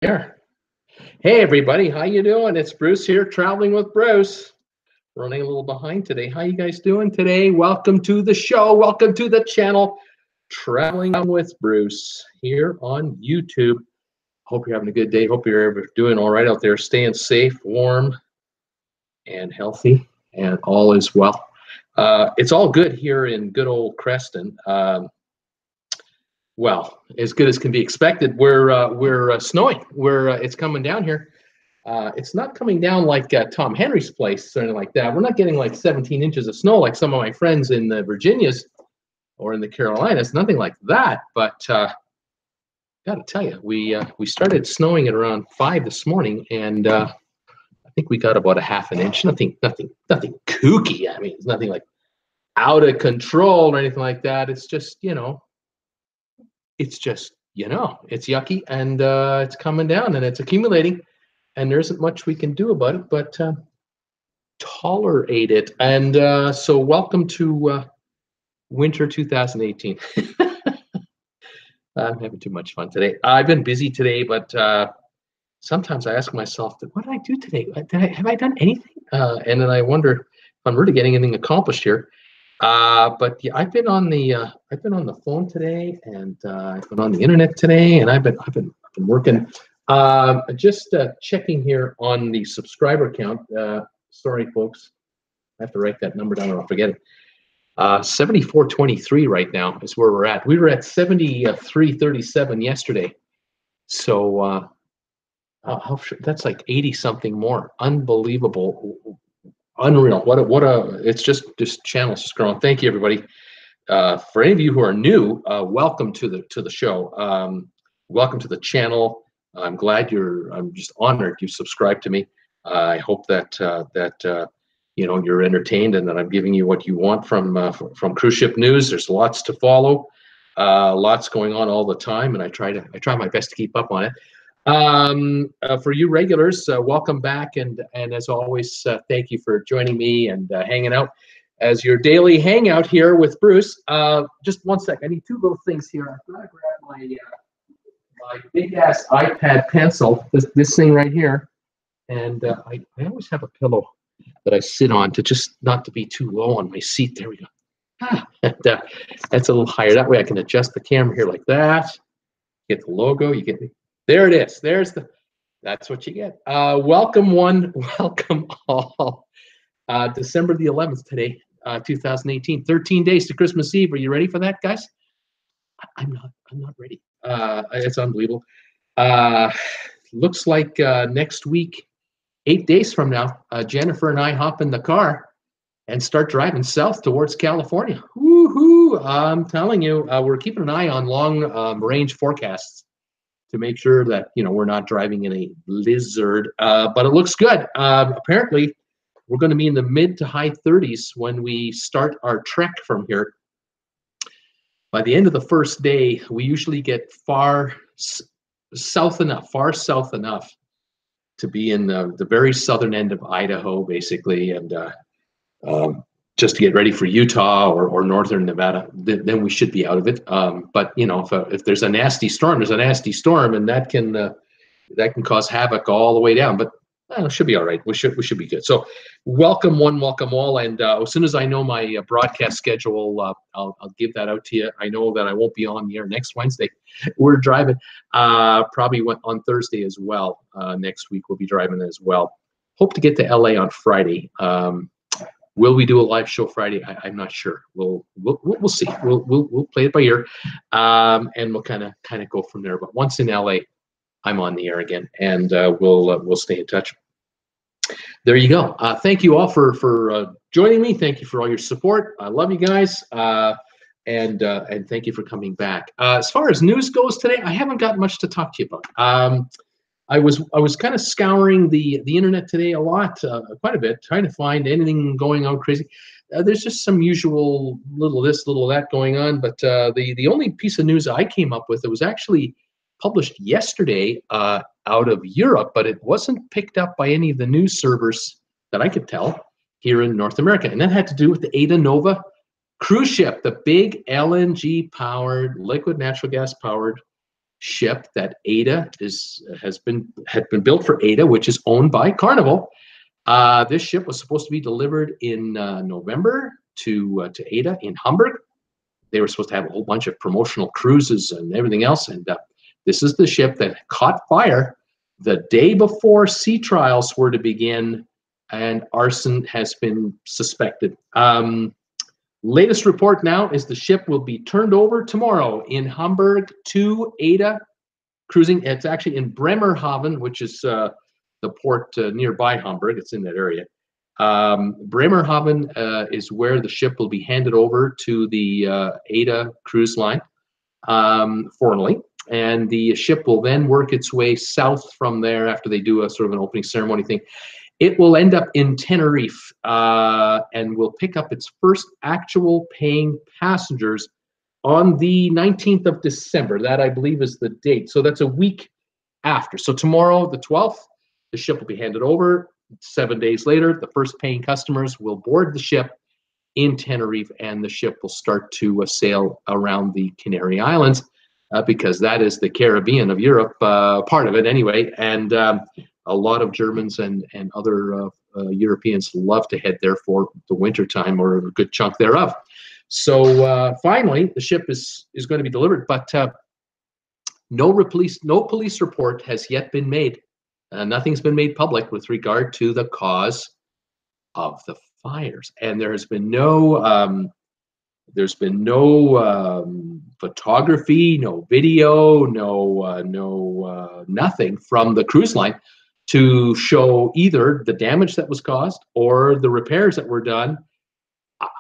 There. Hey everybody, how you doing? It's Bruce here, traveling with Bruce. Running a little behind today. How you guys doing today? Welcome to the show. Welcome to the channel, Traveling with Bruce here on YouTube. Hope you're having a good day. Hope you're doing all right out there, staying safe, warm, and healthy, and all is well. It's all good here in good old Creston. Well, as good as can be expected. We're snowing. It's coming down here. It's not coming down like Tom Henry's place or anything like that. We're not getting like 17 inches of snow like some of my friends in the Virginias or in the Carolinas. Nothing like that. But got to tell you, we started snowing at around 5 this morning, and I think we got about a half an inch. Nothing kooky. I mean, it's nothing like out of control or anything like that. It's just it's yucky, and it's coming down and it's accumulating, and there isn't much we can do about it but tolerate it. And so welcome to winter 2018. I'm having too much fun today. I've been busy today, but sometimes I ask myself, what did I do today? Have I done anything? And then I wonder if I'm really getting anything accomplished here. But yeah, I've been on the phone today, and I've been on the internet today, and I've been working. Just checking here on the subscriber count. Sorry, folks, I have to write that number down or I'll forget it. 7423 right now is where we're at. We were at 7337 yesterday, so that's like 80 something more. Unbelievable. Unreal. What a it's just channels just growing. Thank you, everybody. For any of you who are new, welcome to the show. Welcome to the channel. I'm just honored you subscribed to me. I hope that you're entertained and that I'm giving you what you want from cruise ship news. There's lots to follow, lots going on all the time, and I try my best to keep up on it. For you regulars, welcome back, and as always, thank you for joining me and hanging out as your daily hangout here with Bruce. Just one sec, I need two little things here. I've got to grab my big ass iPad pencil, this thing right here, and I always have a pillow that I sit on to just not to be too low on my seat. There we go. That's a little higher. That way I can adjust the camera here like that. Get the logo. You get the. There it is. That's what you get. Welcome one, welcome all. December the 11th today, 2018. 13 days to Christmas Eve. Are you ready for that, guys? I'm not ready. It's unbelievable. Looks like next week, 8 days from now, Jennifer and I hop in the car and start driving south towards California. Woohoo! I'm telling you, we're keeping an eye on long range forecasts to make sure that we're not driving in a blizzard, but it looks good. Apparently, we're going to be in the mid to high 30s when we start our trek from here. By the end of the first day, we usually get far south enough to be in the very southern end of Idaho, basically, and just to get ready for Utah or northern Nevada. Then we should be out of it. But if there's a nasty storm, there's a nasty storm, and that can cause havoc all the way down. But it should be all right. We should be good. So welcome one, welcome all. And as soon as I know my broadcast schedule, I'll give that out to you. I know that I won't be on the air next Wednesday. We're driving probably on Thursday as well. Next week we'll be driving as well. Hope to get to LA on Friday. Will we do a live show Friday? I'm not sure. We'll see. We'll play it by ear, and we'll kind of go from there. But once in LA, I'm on the air again, and we'll stay in touch. There you go. Thank you all for joining me. Thank you for all your support. I love you guys, and thank you for coming back. As far as news goes today, I haven't got much to talk to you about. I was kind of scouring the internet today a lot, quite a bit, trying to find anything going on crazy. There's just some usual little this, little that going on, but the only piece of news I came up with, it was actually published yesterday out of Europe, but it wasn't picked up by any of the news servers that I could tell here in North America, and that had to do with the AidaNova cruise ship, the big LNG-powered, liquid natural gas-powered ship that Aida had been built for Aida, which is owned by Carnival. This ship was supposed to be delivered in November to Aida in Hamburg. They were supposed to have a whole bunch of promotional cruises and everything else, and this is the ship that caught fire the day before sea trials were to begin, and arson has been suspected. Latest report now is the ship will be turned over tomorrow in Hamburg to Aida cruising. It's actually in Bremerhaven, which is the port nearby Hamburg. It's in that area. Bremerhaven is where the ship will be handed over to the Aida cruise line formally, and the ship will then work its way south from there after they do a sort of an opening ceremony thing. It will end up in Tenerife and will pick up its first actual paying passengers on the 19th of December. That, I believe, is the date. So that's a week after. So tomorrow, the 12th, the ship will be handed over. 7 days later, the first paying customers will board the ship in Tenerife, and the ship will start to sail around the Canary Islands because that is the Caribbean of Europe, part of it anyway. And a lot of Germans and other Europeans love to head there for the winter time, or a good chunk thereof. So finally, the ship is going to be delivered, but no police report has yet been made. Nothing's been made public with regard to the cause of the fires, and there's been no photography, no video, no nothing from the cruise line to show either the damage that was caused or the repairs that were done.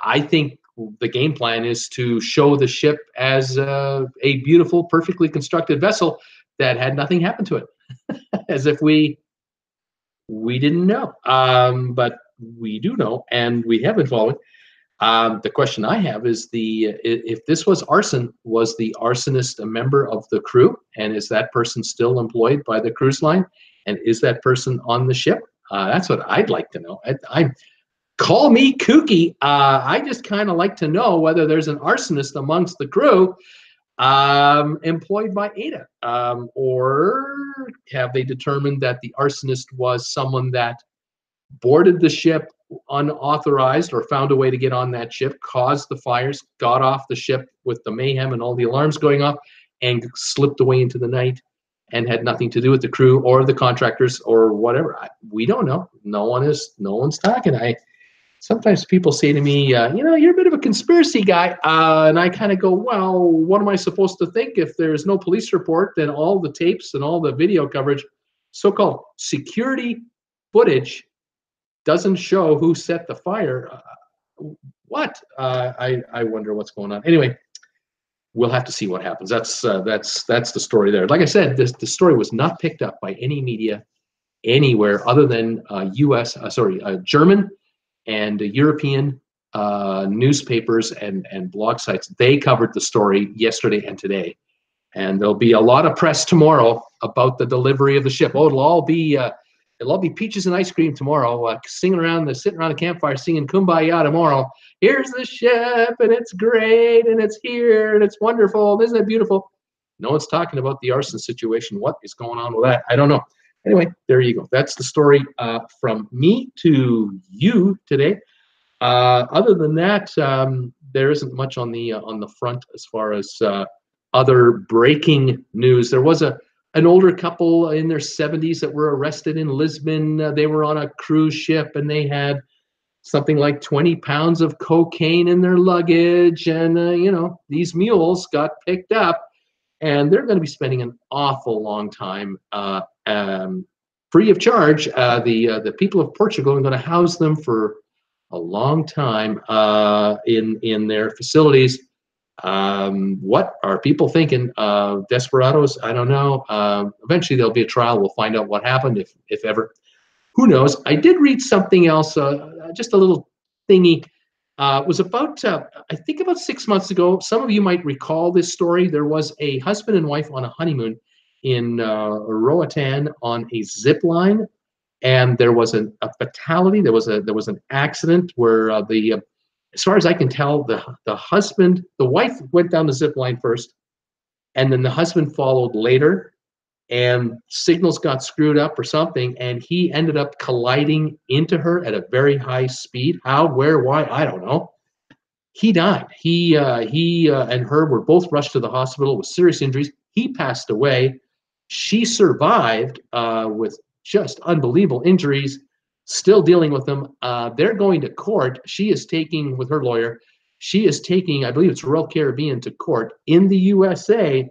I think the game plan is to show the ship as a beautiful, perfectly constructed vessel that had nothing happen to it, as if we didn't know. But we do know, and we have been following. The question I have is if this was arson, was the arsonist a member of the crew, and is that person still employed by the cruise line, and is that person on the ship? That's what I'd like to know. Call me kooky. I just kind of like to know whether there's an arsonist amongst the crew employed by Aida, or have they determined that the arsonist was someone that boarded the ship unauthorized or found a way to get on that ship, caused the fires, got off the ship with the mayhem and all the alarms going off, and slipped away into the night and had nothing to do with the crew or the contractors or whatever. We don't know. No one's talking. Sometimes people say to me, you're a bit of a conspiracy guy. And I kind of go, well, what am I supposed to think if there's no police report, then all the tapes and all the video coverage, so-called security footage, doesn't show who set the fire? What? I wonder what's going on. Anyway, we'll have to see what happens. That's the story there. Like I said, the story was not picked up by any media anywhere other than German and European newspapers and blog sites. They covered the story yesterday and today, and there'll be a lot of press tomorrow about the delivery of the ship. Oh, it'll all be peaches and ice cream tomorrow, sitting around the campfire singing Kumbaya tomorrow. Here's the ship, and it's great, and it's here, and it's wonderful. Isn't it beautiful? No one's talking about the arson situation. What is going on with that? I don't know. Anyway, there you go. That's the story from me to you today. Other than that, there isn't much on the front as far as other breaking news. There was an older couple in their 70s that were arrested in Lisbon. They were on a cruise ship, and they had something like 20 pounds of cocaine in their luggage. And, these mules got picked up, and they're going to be spending an awful long time free of charge. The people of Portugal are going to house them for a long time in their facilities. What are people thinking? Desperados? I don't know. Eventually there'll be a trial. We'll find out what happened, if ever. Who knows? I did read something else, just a little thingy. It was about, I think about 6 months ago. Some of you might recall this story. There was a husband and wife on a honeymoon in Roatan on a zip line, and there was a fatality. There was an accident where as far as I can tell, the wife went down the zip line first. and then the husband followed later, and signals got screwed up or something, and he ended up colliding into her at a very high speed. How, where, why, I don't know. He died. He and her were both rushed to the hospital with serious injuries. He passed away. She survived with just unbelievable injuries, still dealing with them. They're going to court. She is taking, with her lawyer, she is taking, I believe it's Royal Caribbean, to court in the USA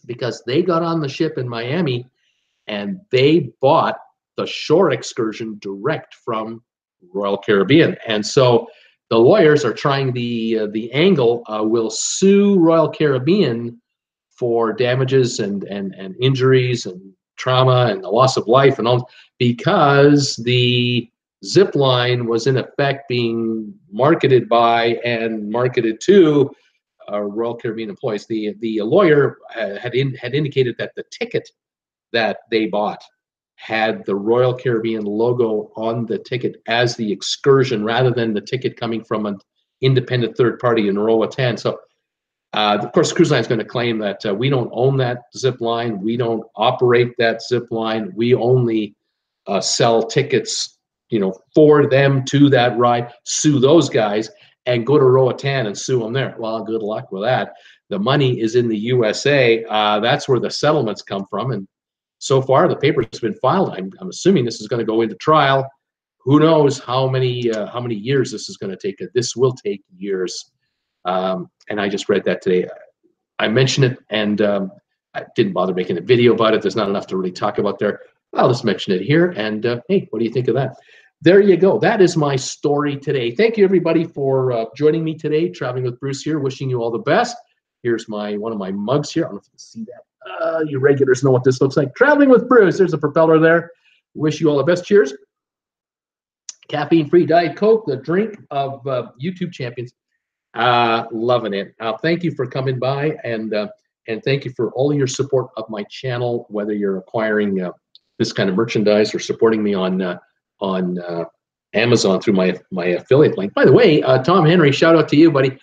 because they got on the ship in Miami and they bought the shore excursion direct from Royal Caribbean. And so the lawyers are trying the angle, will sue Royal Caribbean for damages and injuries and trauma and the loss of life and all, because the zip line was in effect being marketed by and marketed to Royal Caribbean employees. The lawyer had indicated that the ticket that they bought had the Royal Caribbean logo on the ticket as the excursion, rather than the ticket coming from an independent third party in Roatan. So, of course, cruise line is going to claim that we don't own that zip line, we don't operate that zip line, we only sell tickets, for them to that ride. Sue those guys and go to Roatan and sue them there. Well, good luck with that. The money is in the USA. That's where the settlements come from, and so far, the paper's been filed. I'm assuming this is going to go into trial. Who knows how many years this is going to take? This will take years. And I just read that today. I mentioned it, and I didn't bother making a video about it. There's not enough to really talk about there. I'll just mention it here. And hey, what do you think of that? There you go. That is my story today. Thank you, everybody, for joining me today. Traveling with Bruce here. Wishing you all the best. Here's one of my mugs here. I don't know if you can see that. You regulars know what this looks like. Traveling with Bruce. There's a propeller there. Wish you all the best. Cheers. Caffeine-free Diet Coke, the drink of YouTube champions. Loving it. Thank you for coming by, and thank you for all of your support of my channel, whether you're acquiring this kind of merchandise or supporting me on Amazon through my affiliate link. By the way, Tom Henry, shout out to you, buddy.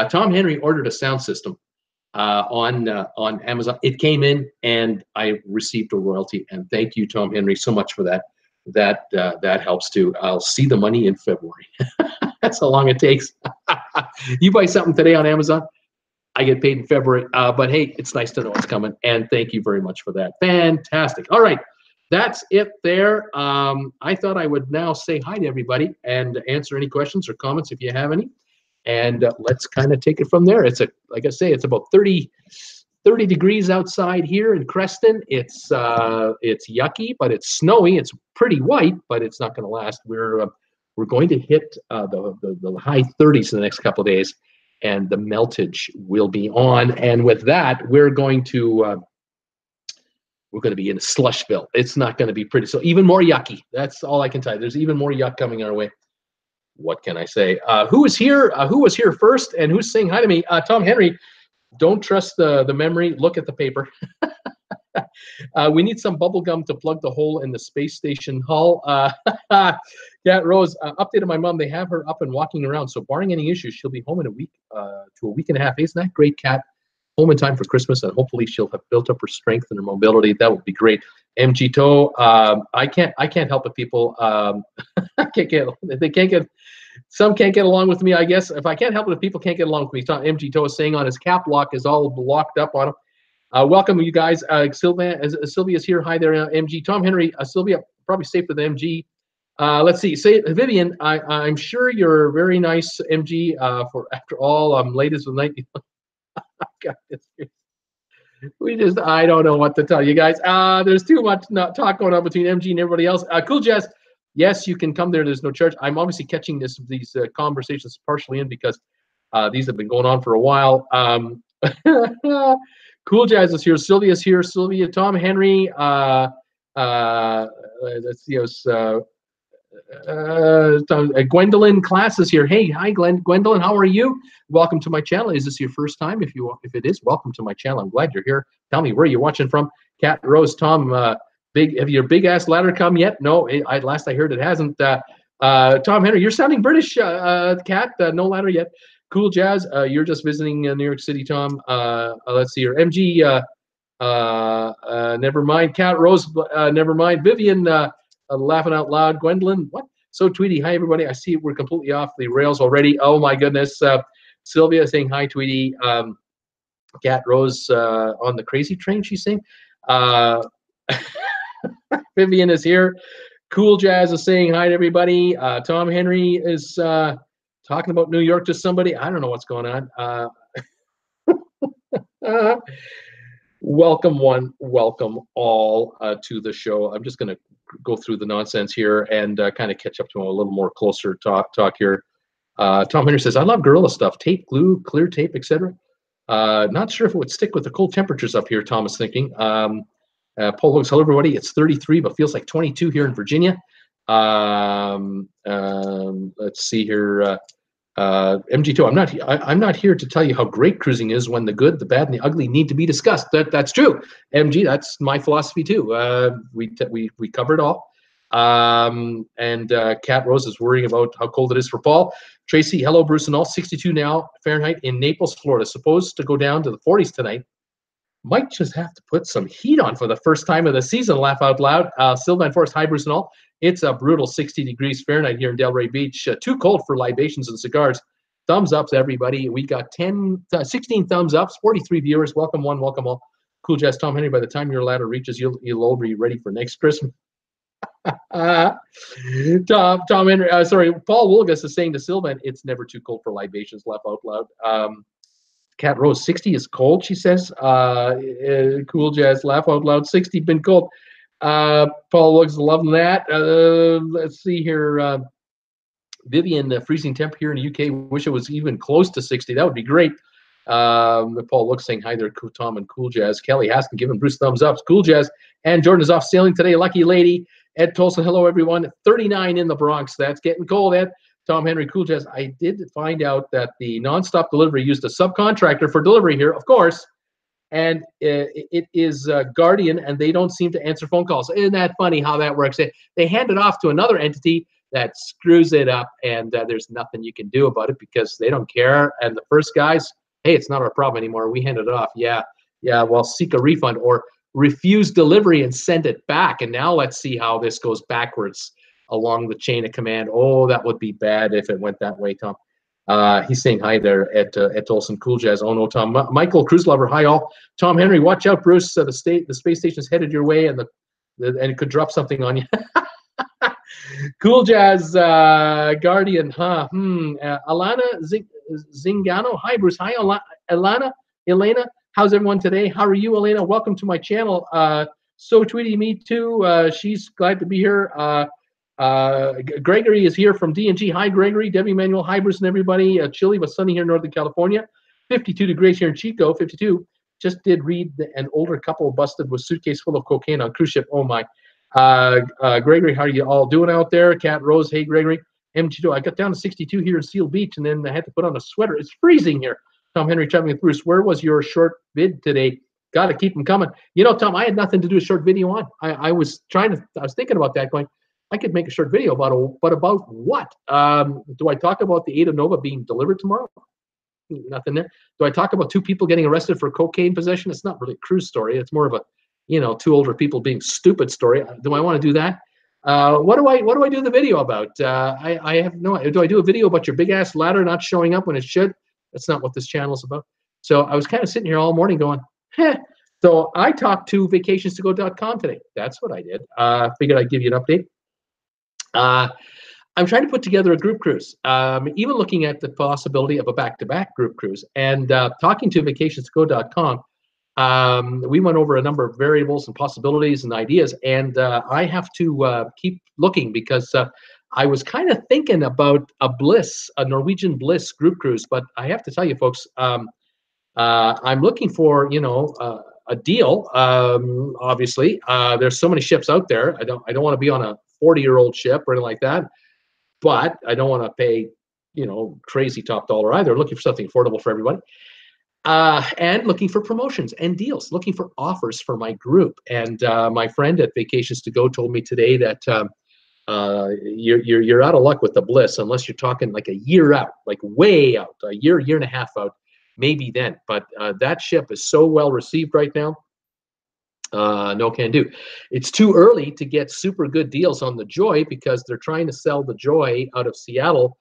Tom Henry ordered a sound system on Amazon. It came in, and I received a royalty. And thank you, Tom Henry, so much for that. That helps too. I'll see the money in February. That's how long it takes. You buy something today on Amazon, I get paid in February. But hey, it's nice to know it's coming, and thank you very much for that. Fantastic. All right, that's it there. I thought I would now say hi to everybody and answer any questions or comments if you have any. And let's kind of take it from there. Like I say, it's about 30 degrees outside here in Creston. It's yucky, but it's snowy. It's pretty white, but it's not going to last. We're going to hit the high 30s in the next couple of days, and the meltage will be on. And with that, we're going to be in Slushville. It's not going to be pretty. So even more yucky. That's all I can tell you. There's even more yuck coming our way. What can I say? Who was here? Who was here first? And who's saying hi to me? Tom Henry. Don't trust the memory. Look at the paper. We need some bubble gum to plug the hole in the space station hull. Yeah, Rose. Updated my mom. They have her up and walking around. So barring any issues, she'll be home in a week to a week and a half. Isn't that great, Kat? Home in time for Christmas, and hopefully she'll have built up her strength and her mobility. That would be great. MG Toe. I can't help it, people. Some can't get along with me, I guess. If I can't help it, if people can't get along with me. MG Toe is saying on his cap lock is all locked up on him. Welcome, you guys. Sylvia's here. Hi there, MG. Tom Henry. Sylvia, probably safer than MG. Let's see. Say, Vivian, I'm sure you're very nice, MG. For after all, I'm late as the night. God, I don't know what to tell you guys. There's too much talk going on between MG and everybody else. Cool Jazz. Yes, you can come there. There's no charge. I'm obviously catching these conversations partially in because these have been going on for a while. Cool Jazz is here. Sylvia's here. Sylvia, Tom Henry. Let's see. Gwendolyn Class is here. Hey, hi, Gwendolyn. How are you? Welcome to my channel. Is this your first time? If it is, welcome to my channel. I'm glad you're here. Tell me where you're watching from. Cat, Rose, Tom. Have your big ass ladder come yet? No, last I heard it hasn't. Tom Henry, you're sounding British, Cat. No ladder yet. Cool Jazz, you're just visiting New York City, Tom. Let's see here. MG, never mind. Cat Rose, never mind. Vivian, laughing out loud. Gwendolyn, what? So Tweety, hi everybody. I see we're completely off the rails already. Oh my goodness. Sylvia saying hi, Tweety. Cat Rose on the crazy train, she's saying. Vivian is here. Cool Jazz is saying hi to everybody. Tom Henry is talking about New York to somebody. I don't know what's going on. Welcome one, welcome all to the show. I'm just going to go through the nonsense here and kind of catch up to a little more closer talk here. Tom Henry says, I love Gorilla stuff, tape, glue, clear tape, etc. Not sure if it would stick with the cold temperatures up here, Tom is thinking. Paul Hooks, hello everybody. It's 33, but feels like 22 here in Virginia. Let's see here. MG2, I'm not here to tell you how great cruising is when the good, the bad, and the ugly need to be discussed. That's true. MG, that's my philosophy too. We cover it all. Cat Rose is worrying about how cold it is for Paul. Tracy, hello, Bruce and all. 62 now Fahrenheit in Naples, Florida. Supposed to go down to the 40s tonight. Might just have to put some heat on for the first time of the season. Laugh out loud. Sylvan Forest, hi, Bruce and all. It's a brutal 60 degrees Fahrenheit here in Delray Beach. Too cold for libations and cigars. Thumbs ups, everybody. We got 16 thumbs ups, 43 viewers. Welcome one, welcome all. Cool Jazz, Tom Henry. By the time your ladder reaches, you'll all be ready for next Christmas. Tom Henry. Sorry, Paul Wilgus is saying to Sylvan, it's never too cold for libations. Laugh out loud. Cat Rose, 60 is cold, she says. Cool Jazz, laugh out loud. 60 been cold. Paul looks loving that. Let's see here. Vivian, the freezing temp here in the UK. Wish it was even close to 60. That would be great. Paul looks saying hi there, Tom and Cool Jazz. Kelly Haskin giving Bruce thumbs up. Cool Jazz. And Jordan is off sailing today. Lucky lady. Ed Tolson, hello everyone. 39 in the Bronx. That's getting cold, Ed. Tom Henry, Cool Jazz. I did find out that the nonstop delivery used a subcontractor for delivery here, of course. And it is Guardian, and they don't seem to answer phone calls. Isn't that funny how that works? They hand it off to another entity that screws it up, and there's nothing you can do about it because they don't care. And the first guys, hey, it's not our problem anymore. We handed it off. Yeah, well, seek a refund or refuse delivery and send it back. And now let's see how this goes backwards along the chain of command. Oh, that would be bad if it went that way, Tom. He's saying hi there at Olson. Cool Jazz. Oh no, Tom. Michael Cruise Lover. Hi all. Tom Henry. Watch out, Bruce. The space station's headed your way, and it could drop something on you. Cool Jazz. Guardian. Huh. Alana Zingano. Hi, Bruce. Hi, Elena. How's everyone today? How are you, Elena? Welcome to my channel. So Tweety, me too. She's glad to be here. Gregory is here from D&G. Hi, Gregory. Debbie Manuel. Hi, Bruce and everybody. Chilly but sunny here in Northern California. 52 degrees here in Chico. 52. Just did read an older couple busted with suitcase full of cocaine on cruise ship. Oh, my. Gregory, how are you all doing out there? Cat Rose. Hey, Gregory. MG2. I got down to 62 here in Seal Beach, and then I had to put on a sweater. It's freezing here. Tom Henry chatting with Bruce. Where was your short vid today? Got to keep them coming. You know, Tom, I had nothing to do a short video on. I was thinking about that going, I could make a short video about it, but about what? Do I talk about the AidaNova being delivered tomorrow? Nothing there. Do I talk about two people getting arrested for cocaine possession? It's not really a cruise story. It's more of a, two older people being stupid story. Do I want to do that? What do I do the video about? I have no idea. Do I do a video about your big ass ladder not showing up when it should? That's not what this channel is about. So I was kind of sitting here all morning going, heh. So I talked to vacationstogo.com today. That's what I did. Figured I'd give you an update. I'm trying to put together a group cruise, even looking at the possibility of a back-to-back group cruise. And talking to vacationstogo.com, we went over a number of variables and possibilities and ideas. And I have to keep looking because I was kind of thinking about a Norwegian Bliss group cruise. But I have to tell you, folks, I'm looking for, a deal. Obviously, there's so many ships out there. I don't want to be on a 40-year-old ship or anything like that, but I don't want to pay, crazy top dollar either. Looking for something affordable for everybody, and looking for promotions and deals, looking for offers for my group. And my friend at Vacations to Go told me today that you're out of luck with the Bliss unless you're talking like a year out, like way out, a year and a half out, maybe then. But that ship is so well received right now. No can do. It's too early to get super good deals on the Joy because they're trying to sell the Joy out of Seattle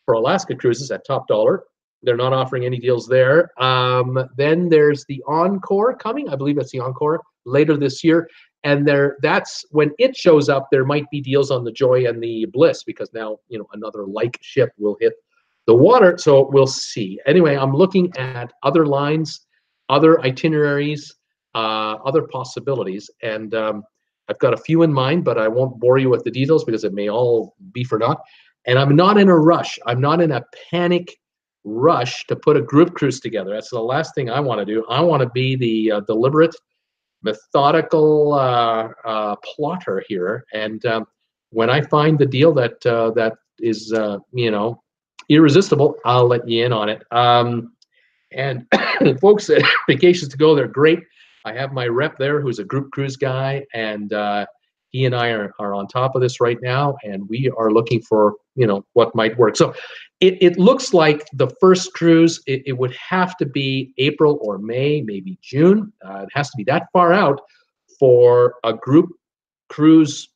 for Alaska cruises at top dollar. They're not offering any deals there. Then there's the Encore coming. I believe that's the Encore later this year. And that's when it shows up, there might be deals on the Joy and the Bliss because now, you know, another like ship will hit the water. So we'll see. Anyway, I'm looking at other lines, other itineraries, other possibilities. And I've got a few in mind, but I won't bore you with the details because it may all be for naught. And I'm not in a rush. I'm not in a panic rush to put a group cruise together. That's the last thing I want to do. I want to be the deliberate, methodical plotter here. And when I find the deal that that is, you know, irresistible, I'll let you in on it. And folks at Vacations to Go, they're great. I have my rep there who's a group cruise guy, and he and I are on top of this right now, and we are looking for, you know, what might work. So it looks like the first cruise, it would have to be April or May, maybe June. It has to be that far out for a group cruise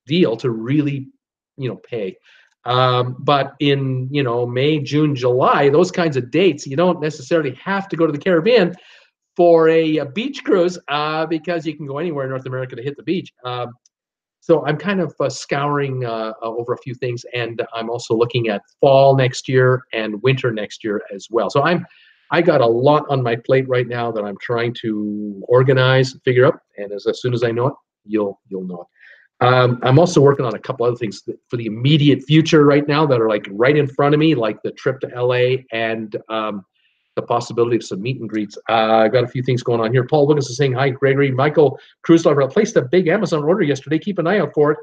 deal to really, you know, pay. But in, you know, May, June, July, those kinds of dates, you don't necessarily have to go to the Caribbean for a beach cruise because you can go anywhere in North America to hit the beach. So I'm kind of scouring over a few things, and I'm also looking at fall next year and winter next year as well. So I got a lot on my plate right now that I'm trying to organize and figure out, and as soon as I know it, you'll know it. I'm also working on a couple other things for the immediate future right now that are like right in front of me, like the trip to LA and the possibility of some meet and greets. I've got a few things going on here. Paul Lucas is saying, hi, Gregory. Michael Cruise Lover placed a big Amazon order yesterday. Keep an eye out for it.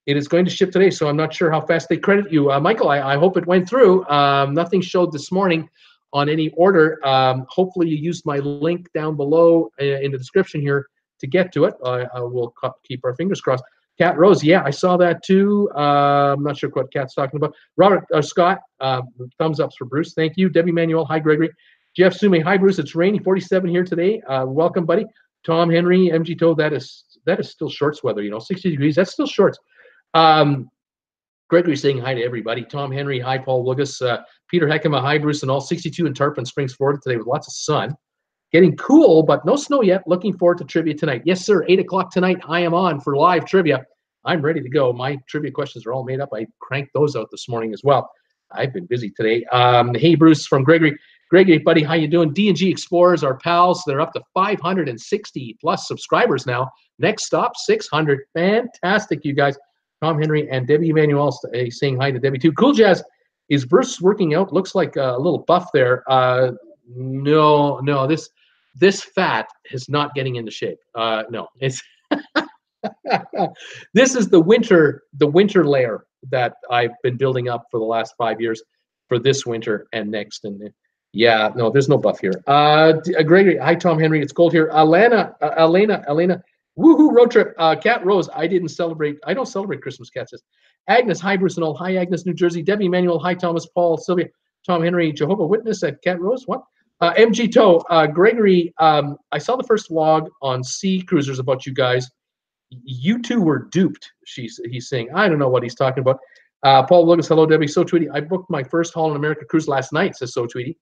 It is going to ship today, so I'm not sure how fast they credit you. Michael, I hope it went through. Nothing showed this morning on any order. Hopefully you used my link down below in the description here to get to it. I will keep our fingers crossed. Kat Rose, yeah, I saw that too. I'm not sure what Kat's talking about. Robert Scott, thumbs ups for Bruce. Thank you. Debbie Manuel, hi, Gregory. Jeff Sume, hi, Bruce. It's rainy, 47 here today. Welcome, buddy. Tom Henry, MG Toe, that is still shorts weather, you know, 60 degrees. That's still shorts. Gregory saying hi to everybody. Tom Henry, hi, Paul Lucas. Peter Heckema, hi, Bruce, and all 62 in Tarpon Springs, Florida today with lots of sun. Getting cool, but no snow yet. Looking forward to trivia tonight. Yes, sir. 8 o'clock tonight. I am on for live trivia. I'm ready to go. My trivia questions are all made up. I cranked those out this morning as well. I've been busy today. Hey, Bruce from Gregory. Gregory, buddy, how you doing? D&G Explorers, our pals. They're up to 560 plus subscribers now. Next stop, 600. Fantastic, you guys. Tom Henry and Debbie Emanuel saying hi to Debbie too. Cool Jazz. Is Bruce working out? Looks like a little buff there. No, this fat is not getting into shape. No, it's this is the winter layer that I've been building up for the last 5 years for this winter and next. And yeah, no, there's no buff here. Gregory, hi, Tom Henry. It's cold here. Elena, woohoo, road trip. Cat Rose, I don't celebrate Christmas, Cat says. Agnes, hi, Bruce and all. Hi, Agnes, New Jersey. Debbie Emanuel, hi, Thomas, Paul, Sylvia, Tom Henry, Jehovah Witness at Cat Rose. What? MG Toe, Gregory, I saw the first vlog on Sea Cruisers about you guys. You two were duped, he's saying. I don't know what he's talking about. Paul Lucas, hello, Debbie. So Tweety, I booked my first Holland America cruise last night, says So Tweety.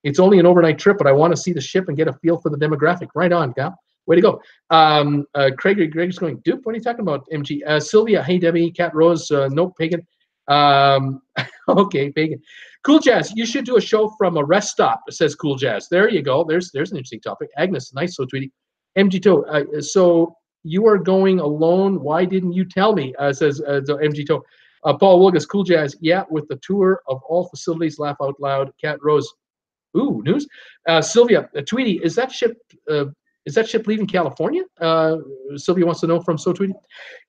It's only an overnight trip, but I want to see the ship and get a feel for the demographic. Right on, gal. Way to go. Greg's going, dupe, what are you talking about, MG? Sylvia, hey, Debbie. Cat Rose, nope, Pagan. Okay, Pagan. Cool Jazz, you should do a show from a rest stop, says Cool Jazz. There you go. There's an interesting topic. Agnes, nice, So Tweety. MG Toe, so you are going alone. Why didn't you tell me? Says MG Toe. Paul Wilgus, Cool Jazz. Yeah, with the tour of all facilities. Laugh out loud. Cat Rose. Ooh, news. Sylvia, Tweety, is that ship leaving California? Sylvia wants to know from So Tweety.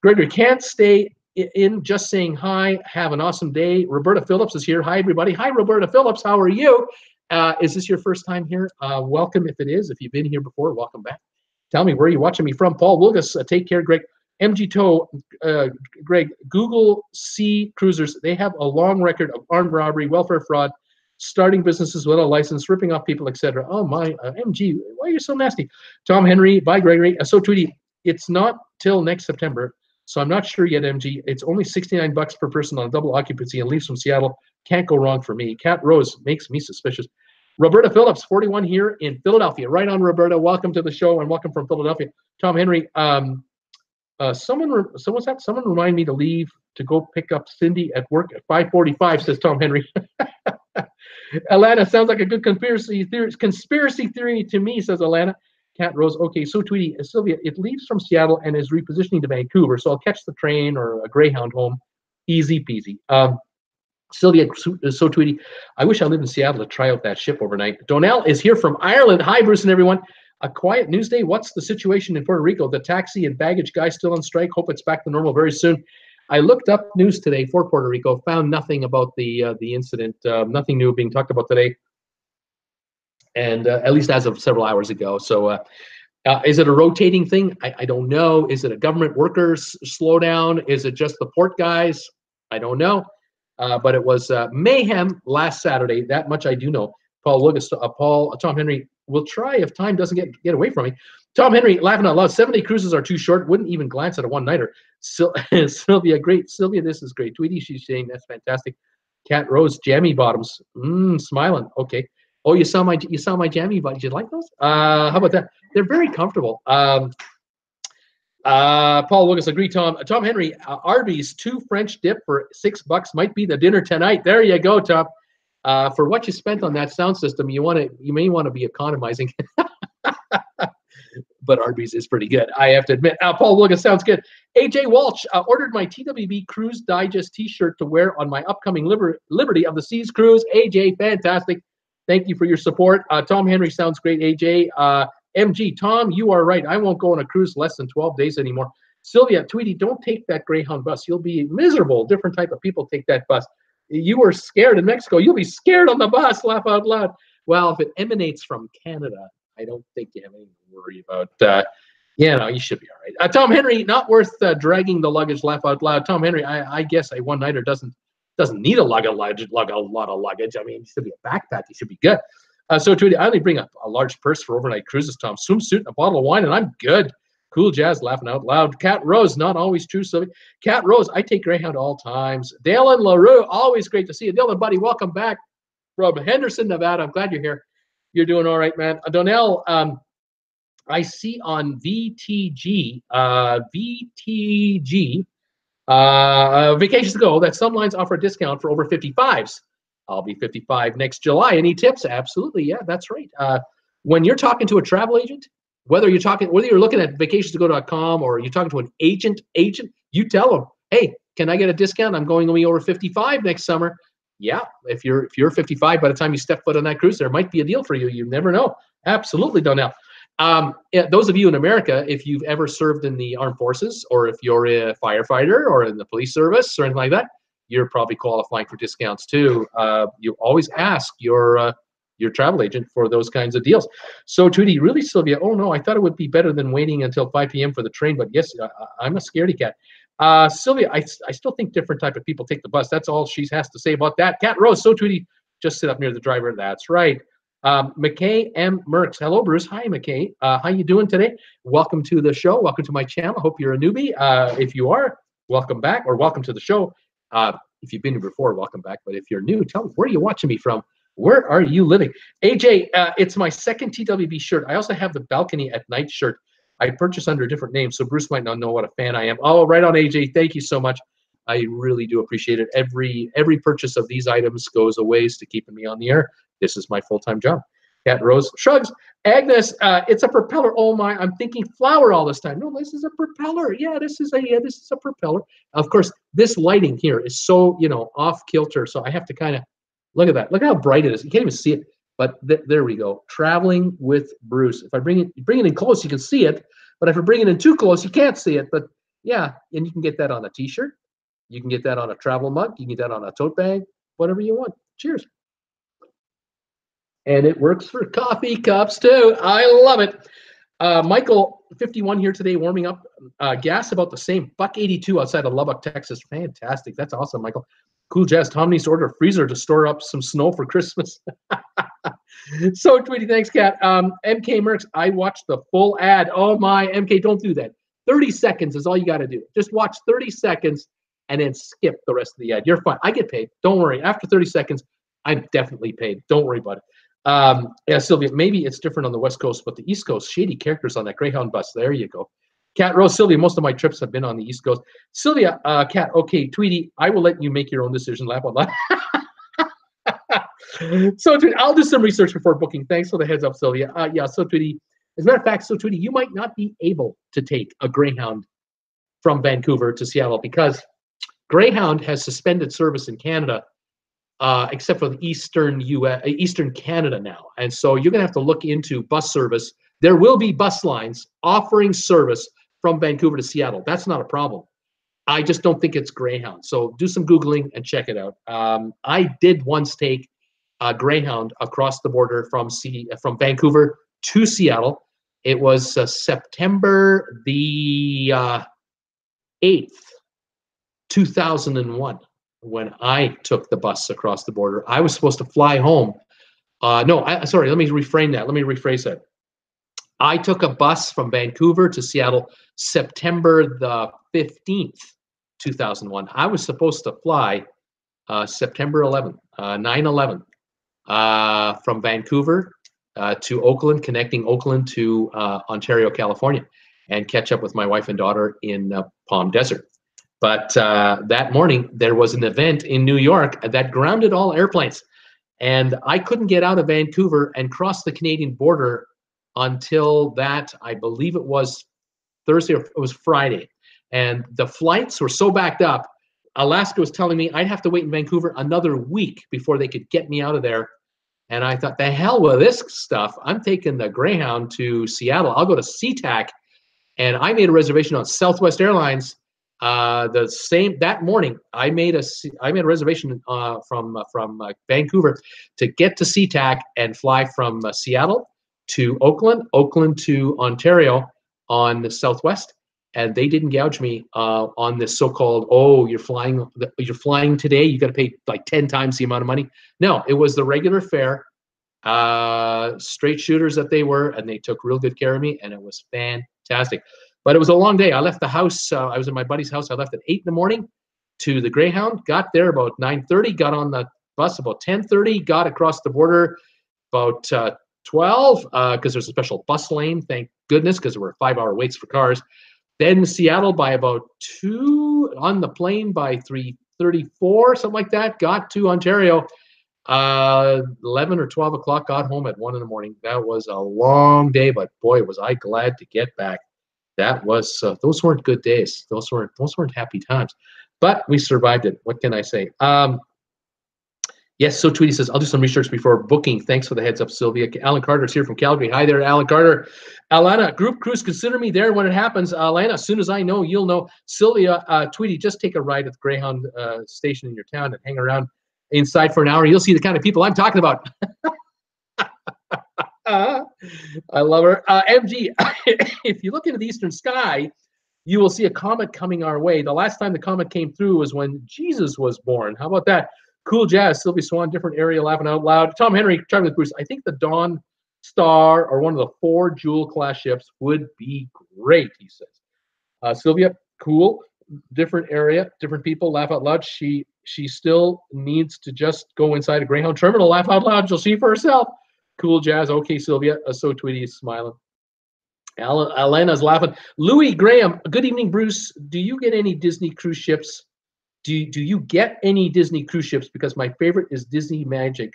Gregory, can't stay in. Just saying hi. Have an awesome day. Roberta Phillips is here. Hi, everybody. Hi, Roberta Phillips. How are you? Is this your first time here? Welcome if it is. If you've been here before, welcome back. Tell me, where are you watching me from? Paul Wilgus, take care, Greg. MG Tow, Greg, Google Sea Cruisers. They have a long record of armed robbery, welfare fraud, starting businesses without a license, ripping off people, etc. Oh my, MG, why are you so nasty? Tom Henry, bye Gregory. So Tweety, it's not till next September, so I'm not sure yet, MG. It's only $69 per person on a double occupancy and leaves from Seattle. Can't go wrong for me. Cat Rose makes me suspicious. Roberta Phillips, 41 here in Philadelphia. Right on, Roberta. Welcome to the show and welcome from Philadelphia. Tom Henry, someone remind me to leave to go pick up Cindy at work at 5:45, says Tom Henry. Alana, sounds like a good conspiracy theory to me, says Alana. Cat Rose, okay, so Tweety, Sylvia, it leaves from Seattle and is repositioning to Vancouver, so I'll catch the train or a Greyhound home. Easy peasy. Sylvia, so Tweety, I wish I lived in Seattle to try out that ship overnight. Donnell is here from Ireland. Hi, Bruce and everyone. A quiet news day. What's the situation in Puerto Rico? The taxi and baggage guy still on strike. Hope it's back to normal very soon. I looked up news today for Puerto Rico, found nothing about the incident, nothing new being talked about today, and at least as of several hours ago. So is it a rotating thing? I don't know. Is it a government workers slowdown? Is it just the port guys? I don't know. But it was mayhem last Saturday. That much I do know. Tom Henry will try if time doesn't get away from me. Tom Henry, laughing out loud. 7-day cruises are too short. Wouldn't even glance at a one-nighter. Sylvia, great. Sylvia, this is great. Tweety, she's saying that's fantastic. Cat Rose, jammy bottoms. Smiling. Okay. Oh, you saw my jammy bottoms. You like those? How about that? They're very comfortable. Paul Lucas, agree. Tom Henry, Arby's 2 French dip for $6 might be the dinner tonight. There you go, Tom. For what you spent on that sound system, you may want to be economizing. But Arby's is pretty good, I have to admit. Paul Lucas, sounds good. AJ Walsh, ordered my TWB Cruise Digest T-shirt to wear on my upcoming Liberty of the Seas cruise. AJ, fantastic. Thank you for your support. Tom Henry, sounds great. AJ, MG, Tom, you are right. I won't go on a cruise less than 12 days anymore. Sylvia, Tweety, don't take that Greyhound bus. You'll be miserable. Different type of people take that bus. You were scared in Mexico. You'll be scared on the bus. Laugh out loud. Well, if it emanates from Canada, I don't think you have anything to worry about. You should be all right. Tom Henry, not worth dragging the luggage. Laugh out loud. Tom Henry, I guess a one-nighter doesn't need a lot of luggage. I mean, it should be a backpack. It should be good. So, Tweety, I only bring a large purse for overnight cruises, Tom. Swimsuit and a bottle of wine, and I'm good. Cool Jazz, laughing out loud. Cat Rose, not always true, Sylvia. Cat Rose, I take Greyhound all times. Dalen LaRue, always great to see you. Dylan, buddy, welcome back from Henderson, Nevada. I'm glad you're here. You're doing all right, man. Donnell, I see on VTG, Vacations to Go, that some lines offer a discount for over 55s. I'll be 55 next July. Any tips? Absolutely. Yeah, that's right. When you're talking to a travel agent, whether you're looking at vacationstogo.com or you're talking to an agent, you tell them, hey, can I get a discount? I'm going to be over 55 next summer. Yeah, if you're 55, by the time you step foot on that cruise, there might be a deal for you. You never know. Absolutely, Donnell. Those of you in America, if you've ever served in the armed forces, or if you're a firefighter or in the police service or anything like that, you're probably qualifying for discounts too. You always ask your travel agent for those kinds of deals. So, Tweety, really, Sylvia? Oh no, I thought it would be better than waiting until 5 p.m. for the train, but yes, I'm a scaredy cat. Sylvia, I still think different type of people take the bus. That's all she has to say about that. Cat Rose, so Tweety, just sit up near the driver. That's right. McKay M. Merckx. Hello, Bruce. Hi, McKay. How you doing today? Welcome to the show. Welcome to my channel. Hope you're a newbie. If you are, welcome back, or welcome to the show. If you've been here before, welcome back. But if you're new, tell me, where are you watching me from? Where are you living? AJ, it's my second TWB shirt. I also have the Balcony at Night shirt. I purchased under a different name, so Bruce might not know what a fan I am. Oh, right on, AJ. Thank you so much. I really do appreciate it. Every purchase of these items goes a ways to keeping me on the air. This is my full-time job. Cat Rose shrugs. Agnes, it's a propeller. Oh my, I'm thinking flower all this time. No, this is a propeller. Yeah, this is a propeller. Of course, this lighting here is so, off kilter. So I have to kind of look at that. Look how bright it is. You can't even see it. But there we go. Traveling with Bruce. If I bring it in close, you can see it. But if I bring it in too close, you can't see it. But yeah, and you can get that on a T-shirt. You can get that on a travel mug. You can get that on a tote bag. Whatever you want. Cheers. And it works for coffee cups too. I love it. Michael, 51 here today, warming up. Gas about the same. $1.82 outside of Lubbock, Texas. Fantastic. That's awesome, Michael. Cool Jazz. Tom needs to order a freezer to store up some snow for Christmas. So, Tweety, thanks, Kat. MK Merckx, I watched the full ad. Oh, my. MK, don't do that. 30 seconds is all you got to do. Just watch 30 seconds and then skip the rest of the ad. You're fine. I get paid. Don't worry. After 30 seconds, I'm definitely paid. Don't worry about it. Yeah, Sylvia, maybe it's different on the West Coast, but the East Coast, shady characters on that Greyhound bus. There you go. Kat Rose, Sylvia, most of my trips have been on the East Coast. Sylvia, Kat, okay, Tweety, I will let you make your own decision. Laugh out loud. So, Tweety, I'll do some research before booking. Thanks for the heads up, Sylvia. Yeah, so, Tweety, as a matter of fact, so, Tweety, you might not be able to take a Greyhound from Vancouver to Seattle because Greyhound has suspended service in Canada, except for the Eastern Canada now. And so you're going to have to look into bus service. There will be bus lines offering service from Vancouver to Seattle. That's not a problem. I just don't think it's Greyhound. So do some Googling and check it out. I did once take a Greyhound across the border from Vancouver to Seattle. It was September the 8th, 2001. When I took the bus across the border. I was supposed to fly home. Sorry, let me reframe that. Let me rephrase that. I took a bus from Vancouver to Seattle September the 15th, 2001. I was supposed to fly September 11th, 9/11, from Vancouver to Oakland, connecting Oakland to Ontario, California, and catch up with my wife and daughter in Palm Desert. But that morning, there was an event in New York that grounded all airplanes. And I couldn't get out of Vancouver and cross the Canadian border until that, I believe it was Thursday or it was Friday. And the flights were so backed up, Alaska was telling me I'd have to wait in Vancouver another week before they could get me out of there. And I thought, the hell with this stuff. I'm taking the Greyhound to Seattle. I'll go to SeaTac. And I made a reservation on Southwest Airlines. That morning, I made a reservation from Vancouver to get to SeaTac and fly from Seattle to Oakland, Oakland to Ontario on the Southwest, and they didn't gouge me on this so-called, oh, you're flying today, you got to pay like 10 times the amount of money. No, it was the regular fare, straight shooters that they were, and they took real good care of me, and it was fantastic. But it was a long day. I left the house. I was in my buddy's house. I left at 8 in the morning to the Greyhound. Got there about 9:30. Got on the bus about 10:30. Got across the border about 12 because there's a special bus lane. Thank goodness, because there were 5-hour waits for cars. Then Seattle by about 2. On the plane by 3:34, something like that. Got to Ontario 11 or 12 o'clock. Got home at 1 in the morning. That was a long day, but boy, was I glad to get back. That was those weren't good days. Those weren't happy times, but we survived it. What can I say? Yes. So Tweety says, I'll do some research before booking. Thanks for the heads up, Sylvia. Alan Carter's here from Calgary. Hi there, Alan Carter. Alana, group cruise. Consider me there when it happens. Alana, as soon as I know, you'll know. Sylvia, Tweety, just take a ride at the Greyhound station in your town and hang around inside for an hour. You'll see the kind of people I'm talking about. I love her. MG, if you look into the eastern sky, you will see a comet coming our way. The last time the comet came through was when Jesus was born. How about that? Cool Jazz, Sylvie Swan, different area, laughing out loud. Tom Henry, talking with Bruce. I think the Dawn Star or one of the 4 Jewel-class ships would be great, he says. Sylvia, cool. Different area, different people, laugh out loud. She still needs to just go inside a Greyhound terminal, laugh out loud. She'll see for herself. Cool Jazz. Okay, Sylvia. So Tweety is smiling. Elena's laughing. Louis Graham. Good evening, Bruce. Do you get any Disney cruise ships? Do you get any Disney cruise ships? Because my favorite is Disney Magic.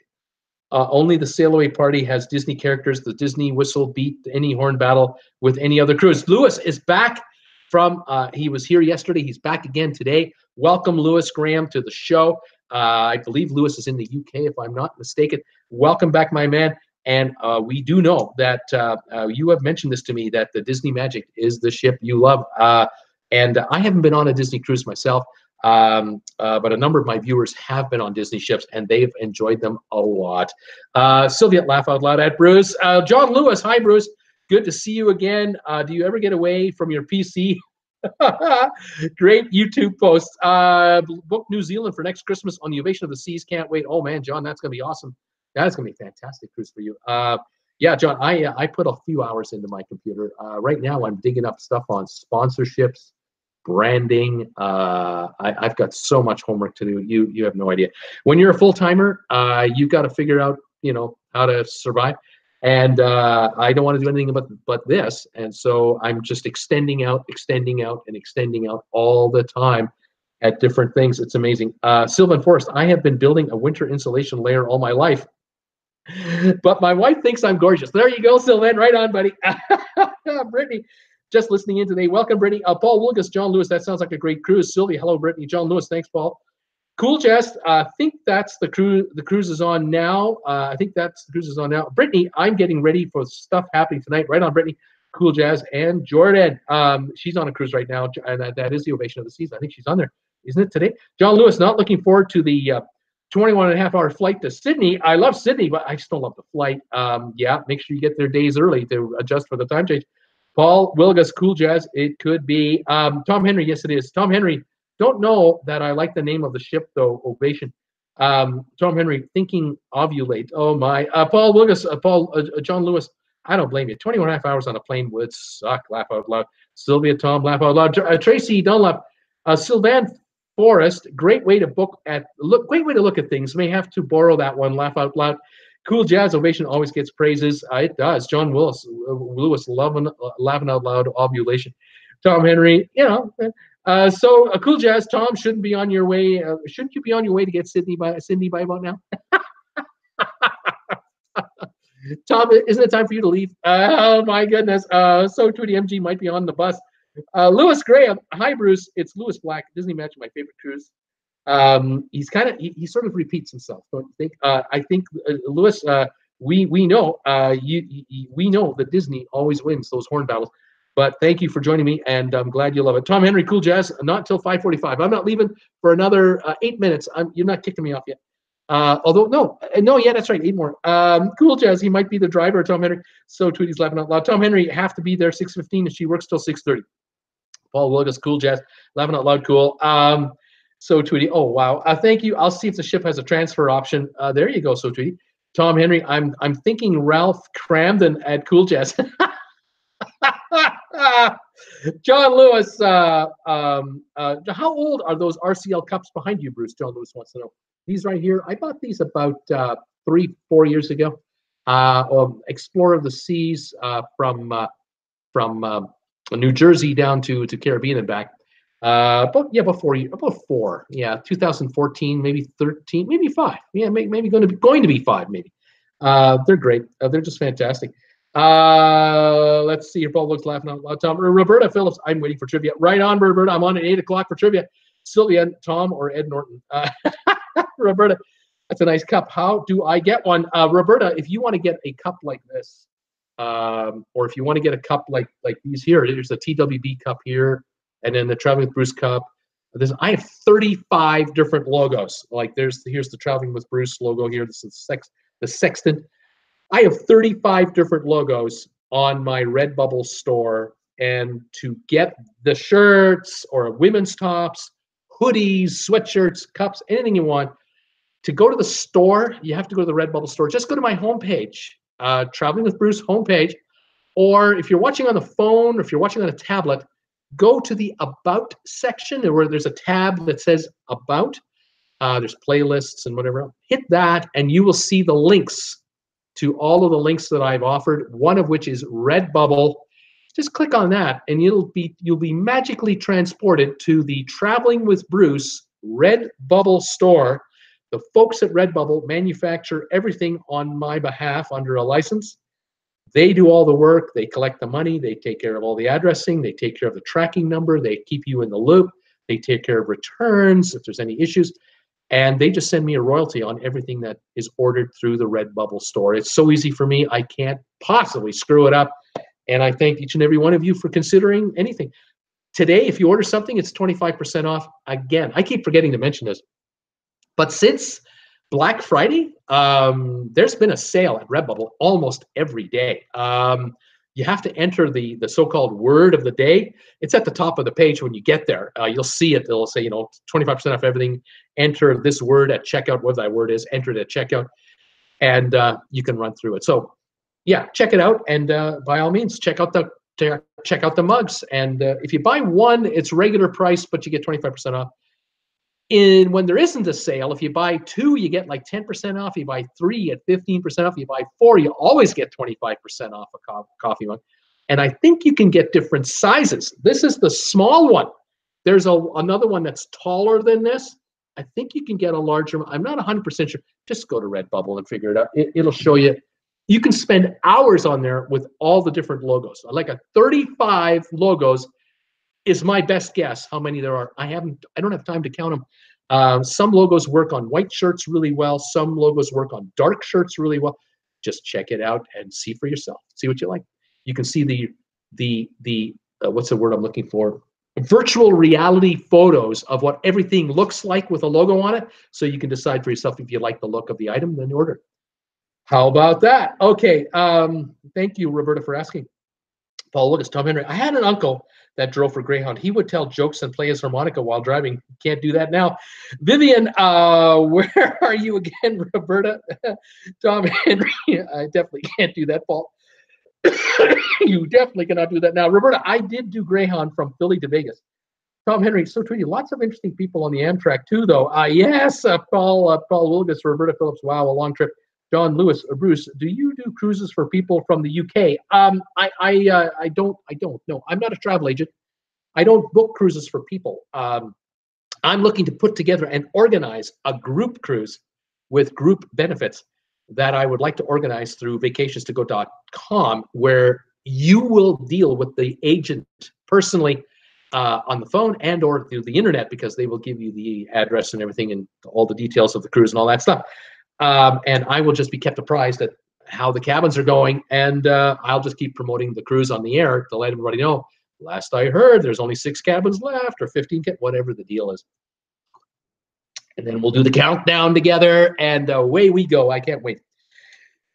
Only the Sail Away Party has Disney characters. The Disney whistle beat any horn battle with any other cruise. Louis is back from, he was here yesterday. He's back again today. Welcome, Louis Graham, to the show. I believe Louis is in the UK, if I'm not mistaken. Welcome back, my man. And we do know that you have mentioned this to me, that the Disney Magic is the ship you love. And I haven't been on a Disney cruise myself, but a number of my viewers have been on Disney ships, and they've enjoyed them a lot. Sylvia, laugh out loud at Bruce. John Lewis, hi, Bruce. Good to see you again. Do you ever get away from your PC? Great YouTube post. Book New Zealand for next Christmas on the Ovation of the Seas. Can't wait. Oh man, John, that's gonna be awesome. That's gonna be a fantastic cruise for you. Yeah, John, I put a few hours into my computer. Right now, I'm digging up stuff on sponsorships, branding. I've got so much homework to do. You have no idea. When you're a full timer, you've got to figure out how to survive. And I don't want to do anything but this. And so I'm just extending out, and extending out all the time at different things. It's amazing. Sylvan Forest, I have been building a winter insulation layer all my life, but my wife thinks I'm gorgeous. There you go, Sylvan. Right on, buddy. Brittany, just listening in today. Welcome, Brittany. Paul Wilgus, John Lewis. That sounds like a great cruise. Sylvia, hello, Brittany. John Lewis, thanks, Paul. Cool, Jess. I think that's the cruise. The cruise is on now. I think that's the cruise is on now. Brittany, I'm getting ready for stuff happening tonight. Right on, Brittany. Cool, Jazz. And Jordan, she's on a cruise right now, and that is the Ovation of the Seas. I think she's on there, isn't it today? John Lewis, not looking forward to the 21.5-hour flight to Sydney. I love Sydney, but I still love the flight. Yeah, make sure you get there days early to adjust for the time change. Paul Wilgus, Cool, Jazz. It could be Tom Henry. Yes, it is. Tom Henry. Don't know that I like the name of the ship, though, Ovation. Tom Henry, thinking ovulate. Oh, my. Paul Wilgus, John Lewis, I don't blame you. 21.5 hours on a plane would suck. Laugh out loud. Sylvia, Tom, laugh out loud. Tracy Dunlap, Sylvan Forest, great way to great way to look at things. May have to borrow that one. Laugh out loud. Cool, Jazz, Ovation always gets praises. It does. John Lewis, laughing out loud, ovulation. Tom Henry, so Cool, Jazz, Tom, shouldn't be on your way. Shouldn't you be on your way to get Sydney by about now? Tom, isn't it time for you to leave? Oh my goodness. So Tweety MG might be on the bus. Lewis Graham, hi Bruce. It's Lewis Black, Disney Magic, my favorite cruise. He sort of repeats himself, don't you think? I think Lewis, we know we know that Disney always wins those horn battles. But thank you for joining me, and I'm glad you love it. Tom Henry, Cool, Jazz, not until 5:45. I'm not leaving for another 8 minutes. You're not kicking me off yet. Although, no, yeah, that's right, 8 more. Cool, Jazz, he might be the driver, Tom Henry. So Tweety's laughing out loud. Tom Henry have to be there 6:15, and she works till 6:30. Paul Wilgus, Cool, Jazz, laughing out loud, cool. So Tweety, oh, wow. Thank you. I'll see if the ship has a transfer option. There you go, So Tweety. Tom Henry, I'm thinking Ralph Cramden at Cool, Jazz. John Lewis, how old are those RCL cups behind you, Bruce? John Lewis wants to know. These right here, I bought these about 3-4 years ago. Explorer of the Seas from New Jersey down to Caribbean and back. About 4. Yeah, 2014, maybe 13, maybe 5. Yeah, maybe going to be 5, maybe. They're great. They're just fantastic. Let's see. Your Paul looks laughing out loud. Tom, Roberta Phillips. I'm waiting for trivia. Right on, Roberta. I'm on at 8 o'clock for trivia. Sylvia, Tom, or Ed Norton. Roberta, that's a nice cup. How do I get one? Roberta, if you want to get a cup like this, or if you want to get a cup like these here, there's a TWB cup here, and then the Traveling with Bruce cup. I have 35 different logos. Like here's the Traveling with Bruce logo here. This is the Sextant. I have 35 different logos on my RedBubble store, and to get the shirts or women's tops, hoodies, sweatshirts, cups, anything you want, to go to the store, you have to go to the RedBubble store. Just go to my homepage, Traveling with Bruce homepage, or if you're watching on the phone, or if you're watching on a tablet, go to the About section where there's a tab that says About. There's playlists and whatever else. Hit that, and you will see the links to all of the links that I've offered, one of which is RedBubble. Just click on that, and you'll be magically transported to the Traveling with Bruce RedBubble store. The folks at RedBubble manufacture everything on my behalf under a license. They do all the work. They collect the money. They take care of all the addressing. They take care of the tracking number. They keep you in the loop. They take care of returns if there's any issues. And they just send me a royalty on everything that is ordered through the RedBubble store. It's so easy for me. I can't possibly screw it up. And I thank each and every one of you for considering anything. Today, if you order something, it's 25% off. Again, I keep forgetting to mention this. But since Black Friday, there's been a sale at RedBubble almost every day. you have to enter the so-called word of the day. It's at the top of the page when you get there. You'll see it. It'll say, 25% off everything. Enter this word at checkout, what that word is. Enter it at checkout, and you can run through it. So, yeah, check it out, and by all means, check out the mugs. And if you buy one, it's regular price, but you get 25% off. When there isn't a sale, if you buy two, you get like 10% off. You buy three, you get 15% off. You buy four, you always get 25% off a coffee mug. And I think you can get different sizes. This is the small one. There's another one that's taller than this. I think you can get a larger. I'm not 100% sure. Just go to RedBubble and figure it out. It'll show you. You can spend hours on there with all the different logos. Like 35 logos is my best guess how many there are. I don't have time to count them. Some logos work on white shirts really well. Some logos work on dark shirts really well. Just check it out and see for yourself. See what you like. You can see the what's the word I'm looking for? Virtual reality photos of what everything looks like with a logo on it. So you can decide for yourself if you like the look of the item, then order. How about that? Okay. Thank you, Roberta, for asking. Paul Lucas, Tom Henry. I had an uncle that drove for Greyhound. He would tell jokes and play his harmonica while driving. Can't do that now. Vivian, where are you again, Roberta? Tom Henry, I definitely can't do that, Paul. You definitely cannot do that now. Roberta, I did do Greyhound from Philly to Vegas. Tom Henry, so tweety. Lots of interesting people on the Amtrak too, though. Yes, Paul Wilgus, Roberta Phillips. Wow, a long trip. John Lewis, Bruce, do you do cruises for people from the UK? I don't know. I'm not a travel agent. I don't book cruises for people. I'm looking to put together and organize a group cruise with group benefits that I would like to organize through vacationstogo.com, where you will deal with the agent personally on the phone and or through the internet, because they will give you the address and everything and all the details of the cruise and all that stuff. And I will just be kept apprised at how the cabins are going, and I'll just keep promoting the cruise on the air to let everybody know. Last I heard, there's only 6 cabins left, or 15, whatever the deal is. And then we'll do the countdown together, and away we go. I can't wait.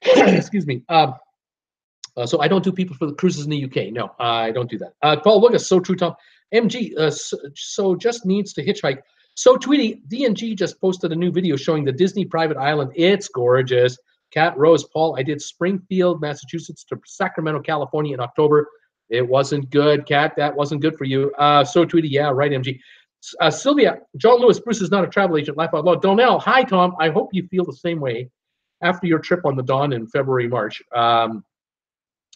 Excuse me. So I don't do people for the cruises in the UK. No, I don't do that. Paul Lucas, so true, Tom. MG, so just needs to hitchhike. So Tweety, D&G just posted a new video showing the Disney private island. It's gorgeous. Cat Rose, Paul, I did Springfield, Massachusetts to Sacramento, California in October. It wasn't good, Cat. That wasn't good for you. So Tweety, yeah, right, MG. Sylvia, John Lewis, Bruce is not a travel agent. Laugh out loud. Donnell, hi, Tom. I hope you feel the same way after your trip on the Dawn in February, March.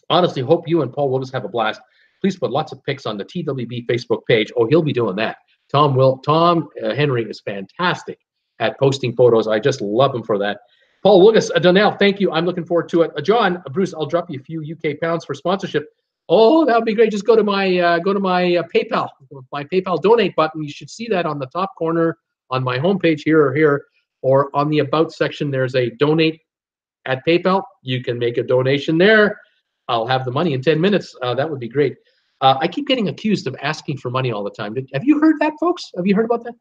Honestly, hope you and Paul will just have a blast. Please put lots of pics on the TWB Facebook page. Oh, he'll be doing that. Tom Henry is fantastic at posting photos. I just love him for that. Paul Lucas, Donnell, thank you. I'm looking forward to it. John, Bruce, I'll drop you a few UK pounds for sponsorship. Oh, that would be great. Just go to my PayPal, my PayPal donate button. You should see that on the top corner on my homepage here, or on the About section. There's a donate at PayPal. You can make a donation there. I'll have the money in 10 minutes. That would be great. I keep getting accused of asking for money all the time. Have you heard that, folks? Have you heard about that?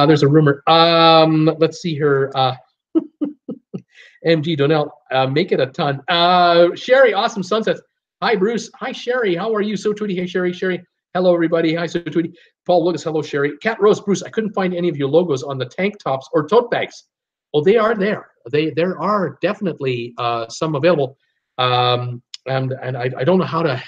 There's a rumor. Let's see here. MG Donnell, make it a ton. Sherry, awesome sunsets. Hi, Bruce. Hi, Sherry. How are you? So Tweety. Hey, Sherry. Sherry. Hello, everybody. Hi, So Tweety. Paul Lucas. Hello, Sherry. Cat Rose, Bruce. I couldn't find any of your logos on the tank tops or tote bags. Oh, they are there. There are definitely some available. And I don't know how to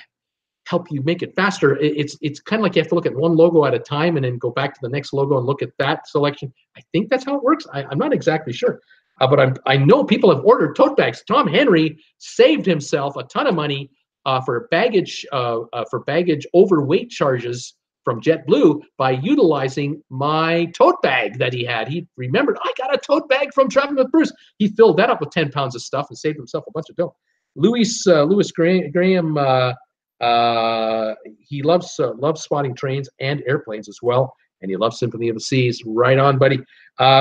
help you make it faster. It's kind of like you have to look at one logo at a time and then go back to the next logo and look at that selection. I think that's how it works. I'm not exactly sure, but I know people have ordered tote bags. Tom Henry saved himself a ton of money for baggage overweight charges from JetBlue by utilizing my tote bag that he had. He remembered, I got a tote bag from Traveling with Bruce. He filled that up with 10 pounds of stuff and saved himself a bunch of dough. Lewis Graham, he loves spotting trains and airplanes as well, and he loves Symphony of the Seas. Right on, buddy.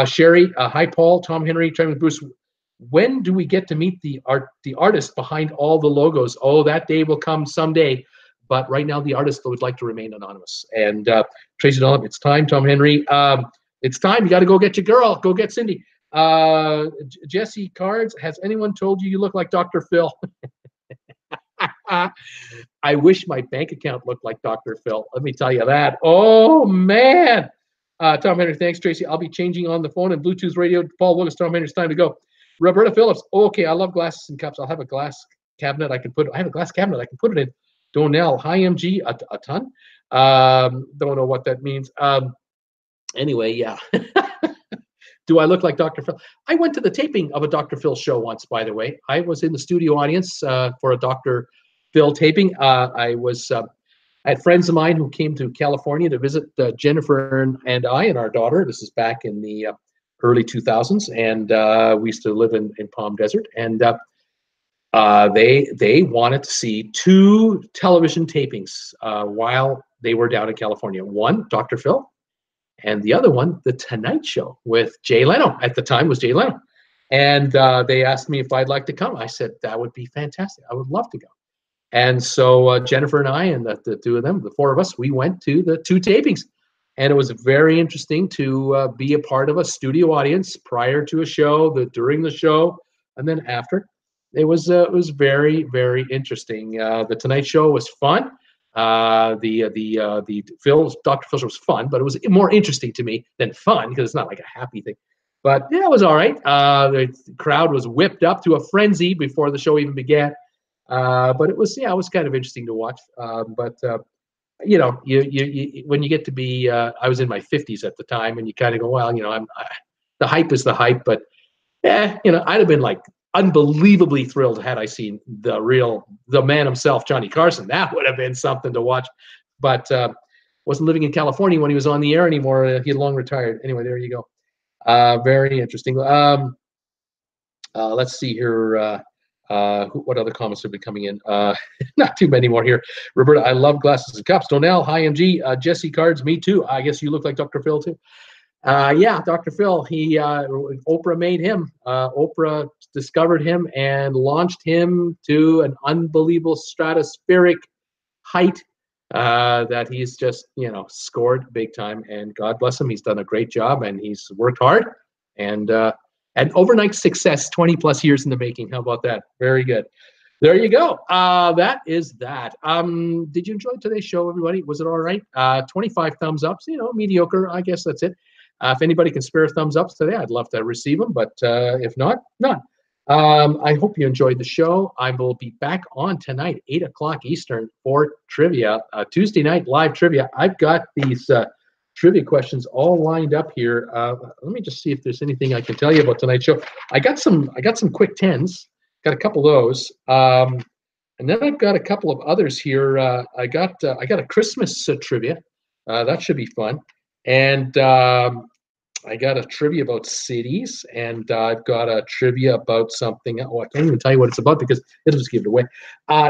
Sherry, hi, Paul, Tom Henry, Traveling with Bruce. When do we get to meet the artist behind all the logos? Oh, that day will come someday. But right now, the artist would like to remain anonymous. And Tracy Donovan, it's time, Tom Henry. It's time. You got to go get your girl. Go get Cindy. Jesse Cards, has anyone told you you look like Dr. Phil? I wish my bank account looked like Dr. Phil. Let me tell you that. Oh, man. Tom Henry, thanks, Tracy. I'll be changing on the phone and Bluetooth radio. Paul Willis, Tom Henry, it's time to go. Roberta Phillips. Oh, okay, I love glasses and cups. I'll have a glass cabinet I have a glass cabinet I can put it in. Donnell, hi, MG, a ton. Don't know what that means. Anyway, yeah. Do I look like Dr. Phil? I went to the taping of a Dr. Phil show once, by the way. I was in the studio audience for a Dr. Phil taping. I had friends of mine who came to California to visit Jennifer and I and our daughter. This is back in the early 2000s, and we used to live in Palm Desert. And they wanted to see 2 television tapings while they were down in California. One, Dr. Phil, and the other one, The Tonight Show with Jay Leno. At the time was Jay Leno. And they asked me if I'd like to come. I said, that would be fantastic. I would love to go. And so Jennifer and I and the 2 of them, the 4 of us, we went to the 2 tapings. And it was very interesting to be a part of a studio audience prior to a show, during the show, and then after. It was very, very interesting. The Tonight Show was fun. The Dr. Phil show was fun, but it was more interesting to me than fun because it's not like a happy thing. But yeah, it was all right. The crowd was whipped up to a frenzy before the show even began. But it was kind of interesting to watch. You know, you when you get to be, I was in my 50s at the time, and you kind of go, well, you know, the hype is the hype, but yeah, you know, I'd have been like unbelievably thrilled had I seen the man himself, Johnny Carson. That would have been something to watch. But wasn't living in California when he was on the air anymore. He had long retired. Anyway, there you go. Very interesting. Let's see here. What other comments have been coming in? Not too many more here. Roberta, I love glasses and cups. Donnell, hi, MG. Jesse Cards, me too. I guess you look like Dr. Phil too. Yeah, Dr. Phil, Oprah made him. Oprah discovered him and launched him to an unbelievable stratospheric height that he's just, you know, scored big time. And God bless him. He's done a great job and he's worked hard. And overnight success, 20 plus years in the making. How about that? Very good. There you go. That is that. Did you enjoy today's show, everybody? Was it all right? 25 thumbs ups, you know, mediocre. I guess that's it. If anybody can spare thumbs ups today, I'd love to receive them. But if not, none. I hope you enjoyed the show. I will be back on tonight, 8 o'clock Eastern for trivia. Tuesday night live trivia. I've got these trivia questions all lined up here. Let me just see if there's anything I can tell you about tonight's show. I got some quick 10s. Got a couple of those. And then I've got a couple of others here. I got a Christmas trivia. That should be fun. And I got a trivia about cities, and I've got a trivia about something. Oh, I can't even tell you what it's about because it'll just give it away.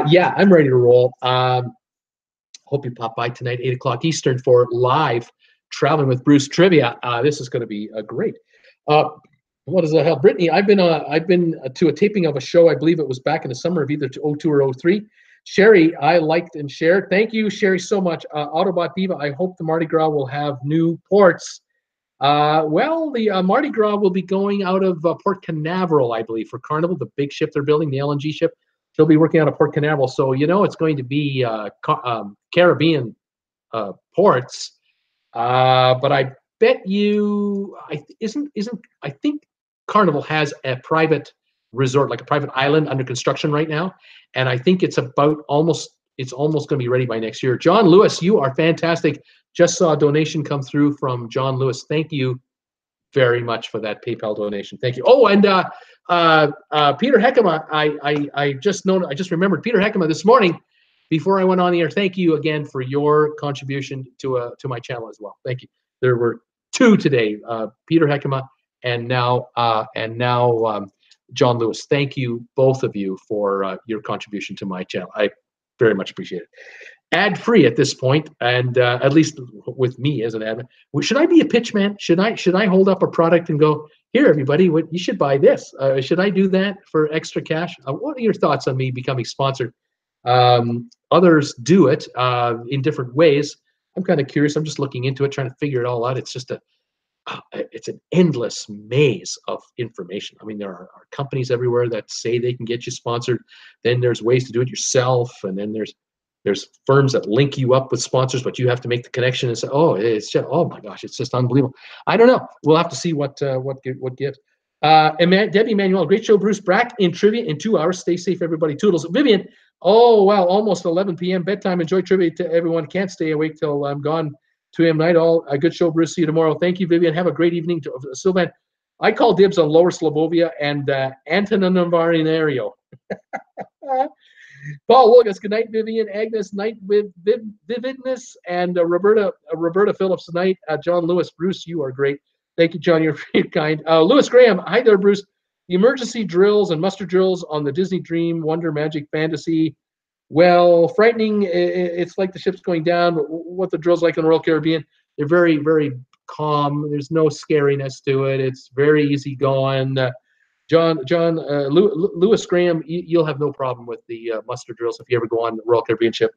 Yeah, I'm ready to roll. Hope you pop by tonight, 8 o'clock Eastern for live Traveling with Bruce trivia. This is going to be great. What is the hell, Brittany? I've been to a taping of a show. I believe it was back in the summer of either 02 or 03. Sherry, I liked and shared. Thank you, Sherry, so much. Autobot Diva, I hope the Mardi Gras will have new ports. Well, the Mardi Gras will be going out of Port Canaveral, I believe, for Carnival, the big ship they're building, the LNG ship. They'll be working out of Port Canaveral. So, you know, it's going to be Caribbean ports. But I bet you, I think Carnival has a private resort, like a private island under construction right now. And I think it's almost going to be ready by next year. John Lewis, you are fantastic. Just saw a donation come through from John Lewis. Thank you very much for that PayPal donation. Thank you. Oh, and Peter Heckema, I just remembered Peter Heckema this morning before I went on the air. Thank you again for your contribution to my channel as well. Thank you. There were 2 today, Peter Heckema and now John Lewis. Thank you, both of you, for your contribution to my channel. I very much appreciate it. Ad-free at this point, and at least with me as an admin. Should I be a pitch man? Should I hold up a product and go, here, everybody, you should buy this? Should I do that for extra cash? What are your thoughts on me becoming sponsored? Others do it in different ways. I'm kind of curious. I'm just looking into it, trying to figure it all out. It's just it's an endless maze of information. I mean, there are companies everywhere that say they can get you sponsored. Then there's ways to do it yourself, and then there's firms that link you up with sponsors, but you have to make the connection and say, oh, it's just, oh my gosh, it's just unbelievable. I don't know. We'll have to see what gives. Debbie Manuel, great show, Bruce. Back in trivia in 2 hours. Stay safe, everybody. Toodles. Vivian, oh wow, almost 11 p.m. bedtime. Enjoy trivia to everyone. Can't stay awake till I'm gone. 2 a.m. night. All a good show, Bruce. See you tomorrow. Thank you, Vivian. Have a great evening. Sylvan, I call dibs on Lower Slobovia and Antananarivo. Paul Lucas, good night, Vivian. Agnes, night with Vividness, and Roberta Phillips tonight. John Lewis, Bruce, you are great. Thank you, John. You're very kind. Lewis Graham, hi there, Bruce. The emergency drills and muster drills on the Disney Dream, Wonder, Magic, Fantasy. Well, frightening. It's like the ship's going down. But what the drill's like in the Royal Caribbean, they're very, very calm. There's no scariness to it. It's very easy going. Lewis Graham, you'll have no problem with the muster drills if you ever go on the Royal Caribbean ship.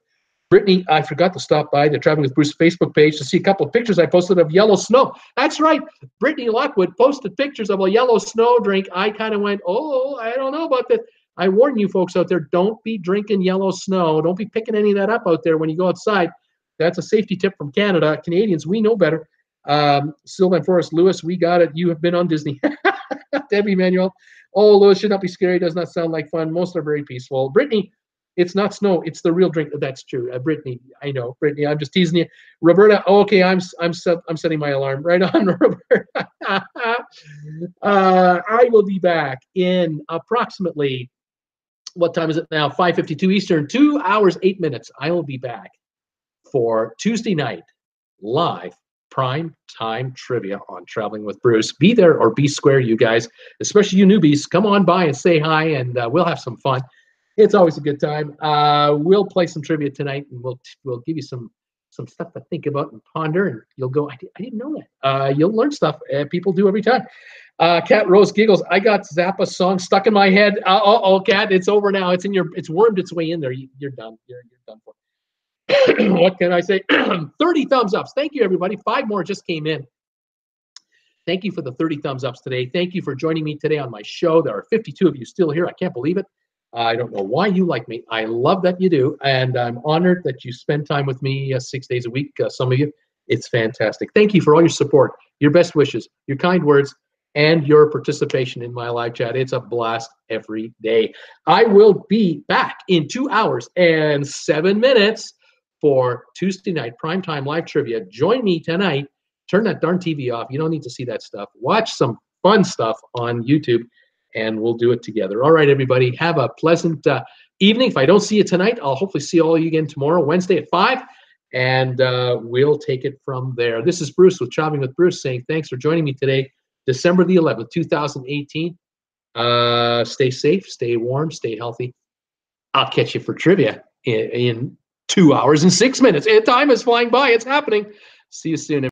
Brittany, I forgot to stop by the Traveling with Bruce Facebook page to see a couple of pictures I posted of yellow snow. That's right. Brittany Lockwood posted pictures of a yellow snow drink. I kind of went, oh, I don't know about that. I warn you folks out there, don't be drinking yellow snow. Don't be picking any of that up out there when you go outside. That's a safety tip from Canada. Canadians, we know better. Sylvan Forrest, Lewis, we got it. You have been on Disney. Debbie Manuel, oh, Lewis should not be scary. Does not sound like fun. Most are very peaceful. Brittany, it's not snow. It's the real drink. That's true. Brittany, I know. Brittany, I'm just teasing you. Roberta, oh, okay, I'm setting my alarm. Right on, Roberta. I will be back in approximately, what time is it now? 5:52 Eastern, 2 hours, 8 minutes. I will be back for Tuesday night live prime time trivia on Traveling with Bruce. Be there or be square, you guys, especially you newbies. Come on by and say hi, and we'll have some fun. It's always a good time. We'll play some trivia tonight, and we'll give you some stuff to think about and ponder, and you'll go, I didn't know that. You'll learn stuff. People do every time. Cat Rose giggles. I got Zappa's song stuck in my head. Cat, it's over now. It's wormed its way in there. You're done. You're done for. What can I say? 30 thumbs ups. Thank you, everybody. 5 more just came in. Thank you for the 30 thumbs ups today. Thank you for joining me today on my show. There are 52 of you still here. I can't believe it. I don't know why you like me. I love that you do, and I'm honored that you spend time with me 6 days a week. Some of you, it's fantastic. Thank you for all your support, your best wishes, your kind words, and your participation in my live chat. It's a blast every day. I will be back in 2 hours and 7 minutes for Tuesday night primetime live trivia. Join me tonight. Turn that darn TV off. You don't need to see that stuff. Watch some fun stuff on YouTube, and we'll do it together. All right, everybody, have a pleasant evening. If I don't see you tonight, I'll hopefully see all of you again tomorrow, Wednesday at 5, and we'll take it from there. This is Bruce with Traveling with Bruce saying thanks for joining me today, December the 11th, 2018. Stay safe, stay warm, stay healthy. I'll catch you for trivia in 2 hours and 6 minutes. And time is flying by. It's happening. See you soon.